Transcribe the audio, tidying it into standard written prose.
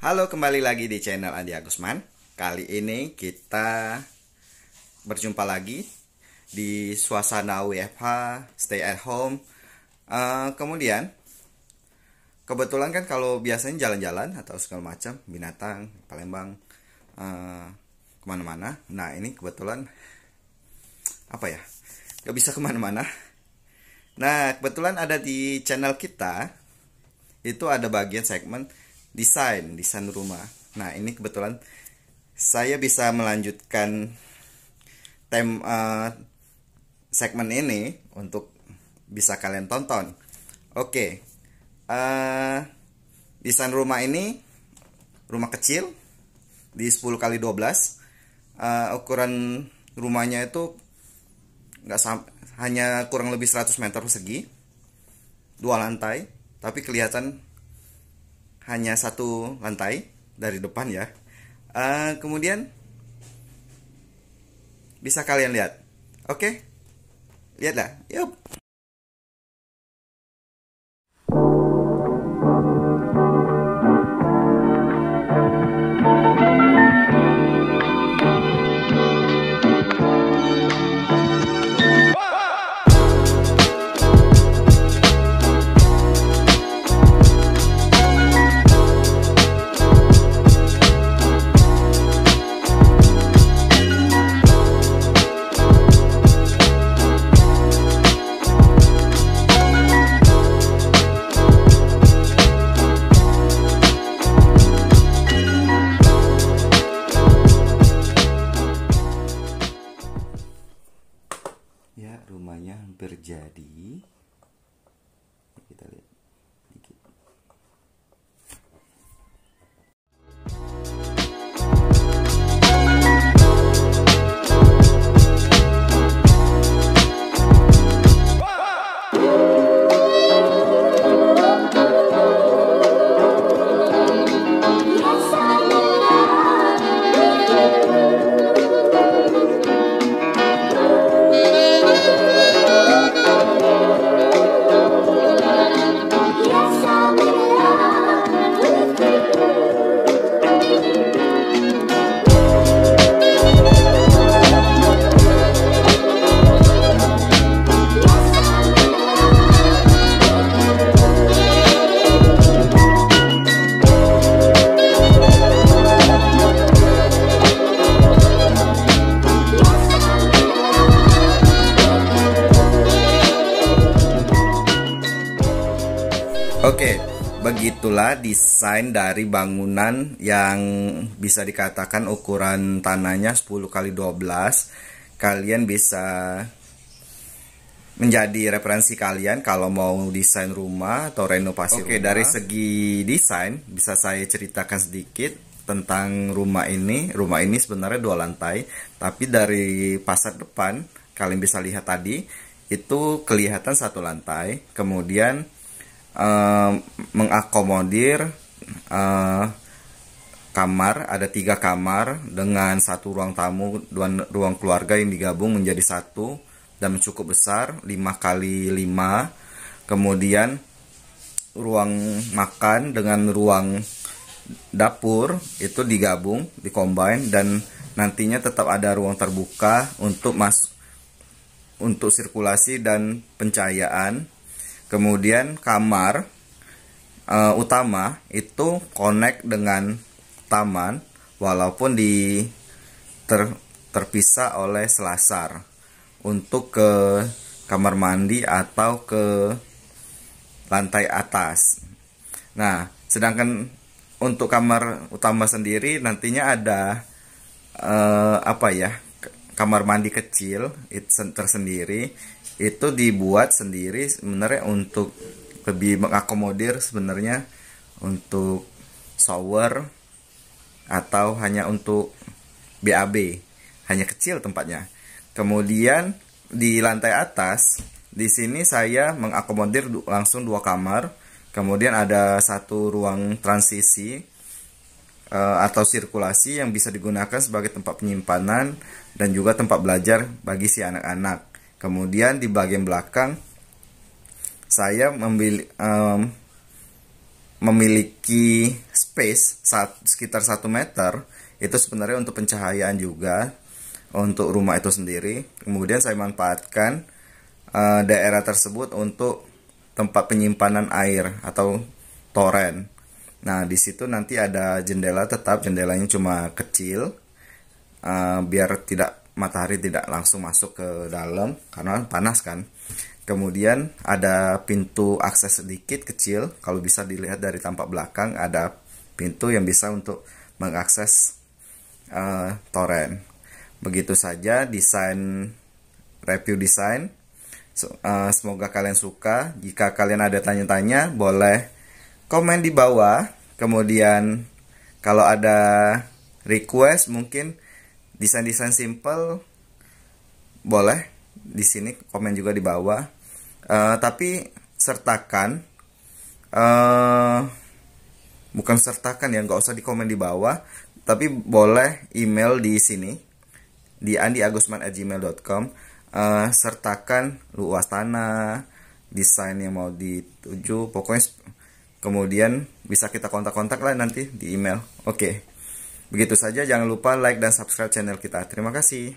Halo, kembali lagi di channel Andi Agusman. Kali ini kita berjumpa lagi di suasana WFH, stay at home. Kemudian, kebetulan kan kalau biasanya jalan-jalan atau segala macam, binatang, Palembang, kemana-mana. Nah, ini kebetulan, gak bisa kemana-mana. Nah, kebetulan ada di channel kita, itu ada bagian segmen desain rumah. Nah, ini kebetulan saya bisa melanjutkan segmen ini untuk bisa kalian tonton. Oke, desain rumah ini rumah kecil di 10x12. Ukuran rumahnya itu hanya kurang lebih 100 meter persegi, 2 lantai, tapi kelihatan hanya 1 lantai dari depan ya. Kemudian bisa kalian lihat. Oke, lihatlah, yuk. Ya, rumahnya hampir jadi. Kita lihat dikit. Oke, begitulah desain dari bangunan yang bisa dikatakan ukuran tanahnya 10x12. Kalian bisa menjadi referensi kalian kalau mau desain rumah atau renovasi rumah. Oke, dari segi desain bisa saya ceritakan sedikit tentang rumah ini. Rumah ini sebenarnya 2 lantai, tapi dari fasad depan kalian bisa lihat tadi itu kelihatan 1 lantai. Kemudian mengakomodir kamar, ada 3 kamar dengan 1 ruang tamu, 2 ruang keluarga yang digabung menjadi 1 dan cukup besar, 5x5. Kemudian ruang makan dengan ruang dapur itu digabung, dikombin, dan nantinya tetap ada ruang terbuka untuk sirkulasi dan pencahayaan. Kemudian kamar utama itu connect dengan taman, walaupun terpisah oleh selasar untuk ke kamar mandi atau ke lantai atas. Nah, sedangkan untuk kamar utama sendiri nantinya ada kamar mandi kecil tersendiri. Itu dibuat sendiri sebenarnya untuk lebih mengakomodir sebenarnya untuk shower atau hanya untuk BAB, hanya kecil tempatnya. Kemudian di lantai atas, di sini saya mengakomodir langsung 2 kamar. Kemudian ada 1 ruang transisi atau sirkulasi yang bisa digunakan sebagai tempat penyimpanan dan juga tempat belajar bagi si anak-anak. Kemudian di bagian belakang saya memiliki space sekitar 1 meter, itu sebenarnya untuk pencahayaan juga untuk rumah itu sendiri. Kemudian saya manfaatkan daerah tersebut untuk tempat penyimpanan air atau toren. Nah, di situ nanti ada jendela tetap, jendelanya cuma kecil, biar matahari tidak langsung masuk ke dalam karena panas kan. Kemudian ada pintu akses sedikit kecil, kalau bisa dilihat dari tampak belakang ada pintu yang bisa untuk mengakses toren. Begitu saja review desain. Semoga kalian suka. Jika kalian ada tanya-tanya, boleh komen di bawah. Kemudian kalau ada request mungkin desain-desain simple, boleh di sini komen juga di bawah. Tapi sertakan, bukan sertakan ya, nggak usah di komen di bawah, tapi boleh email di sini di andiagusman@gmail.com. Sertakan luas tanah, desain yang mau dituju, pokoknya kemudian bisa kita kontak-kontak lah nanti di email. Oke. Begitu saja, jangan lupa like dan subscribe channel kita. Terima kasih.